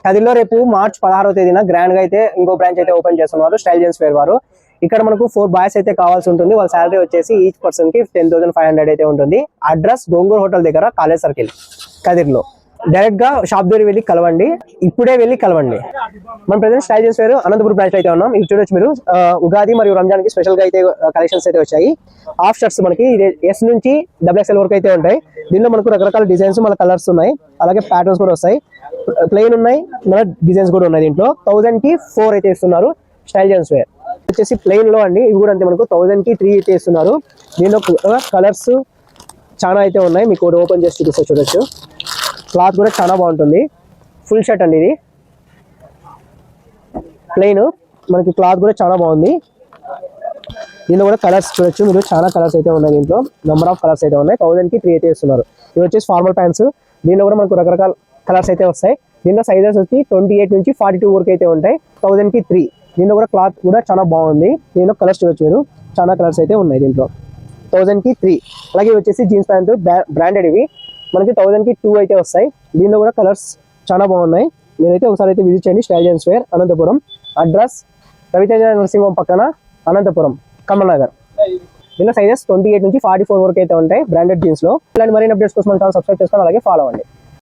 కదిలో రేపు మార్చ్ 16వ తేదీన గ్రాండ్ గా అయితే ఇంకో బ్రాంచ్ అయితే ఓపెన్ చేస్తున్నారు స్టైల్ జెంట్స్ వేర్ వారు. ఇక్కడ మనకు 4 బాయ్స్ అయితే కావాల్సి ఉంటుంది. వాళ్ళ శాలరీ వచ్చేసి ఈచ్ పర్సన్ కి 10,500 అయితే ఉంటుంది. అడ్రస్ గోంగూర్ హోటల్ దగ్గర కాలేజ్ సర్కిల్ కదిర్లో. డైరెక్ట్ గా షాప్ దగ్గర వెళ్ళి కలవండి, ఇప్పుడే వెళ్ళి కలవండి. మన present style gents wear Anantapuram branch అయితే ఉన్నాం. ఇది చూడొచ్చు మీరు. ఉగాది మరియు రంజాన్ కి స్పెషల్ గా అయితే కలెక్షన్స్ అయితే వచ్చాయి. హాఫ్ షర్ట్స్ మనకి ఎస్ నుంచి XXL వరకు అయితే ఉంటాయి. దీనిలో మనకు రకరకాల డిజైన్స్ మన కలర్స్ ఉన్నాయి, అలాగే ప్యాటర్న్స్ కూడా వస్తాయి. ప్లెయిన్ ఉన్నాయి, మన డిజైన్స్ కూడా ఉన్నాయి. దీంట్లో 1000 కి 4 అయితే ఇస్తున్నారు స్టైల్ జెంట్స్ వేర్. వచ్చేసి ప్లెయిన్ లో అండి, ఇవి కూడా అంతే మనకు 1000 కి 3 అయితే ఇస్తున్నారు. దీనిలో కలర్స్ చాలా అయితే ఉన్నాయి, మీకు ఓపెన్ చేసి చూపిస్తే చూడొచ్చు. క్లాత్ కూడా చాలా బాగుంటుంది. ఫుల్ షర్ట్ అండి ఇది, ప్లెయిన్. మనకి క్లాత్ కూడా చాలా బాగుంది. దీనిలో కూడా కలర్స్ చూడొచ్చు మీరు, చాలా కలర్స్ అయితే ఉన్నాయి. దీంట్లో నెంబర్ ఆఫ్ కలర్స్ అయితే ఉన్నాయి. 1000 కి 3 అయితే ఇస్తున్నారు. ఇవి వచ్చేసి ఫార్మల్ ప్యాంట్స్. దీనిలో కూడా మనకు రకరకాల కలర్స్ అయితే వస్తాయి. దీనిలో సైజెస్ వచ్చి 28 నుంచి 42 వరకు అయితే ఉంటాయి. 1000 కి 3. దీనిలో కూడా క్లాత్ కూడా చాలా బాగుంది. దీనిలో కలర్స్ చూడొచ్చు మీరు, చాలా కలర్స్ అయితే ఉన్నాయి దీంట్లో. 1000 కి 3. అలాగే వచ్చేసి జీన్స్ ప్యాంట్ బ్రాండెడ్, ఇవి మనకి 1000 కి 2 అయితే వస్తాయి. దీనిలో కూడా కలర్స్ చాలా బాగున్నాయి. మీరైతే ఒకసారి అయితే విజిట్ చేయండి style gents wear Anantapuram. Address Raviteja nursing home పక్కన అనంతపురం కమల్ నగర్. దీనిలో సైజెస్ 28 నుంచి 44 వరకు అయితే ఉంటాయి బ్రాండెడ్ జీన్స్ లో. ఇలాంటి మరిన్ని అప్డేట్స్ కోసం మన ఛానల్ సబ్స్క్రైబ్ చేసుకొని అలాగే ఫాలో అవ్వండి.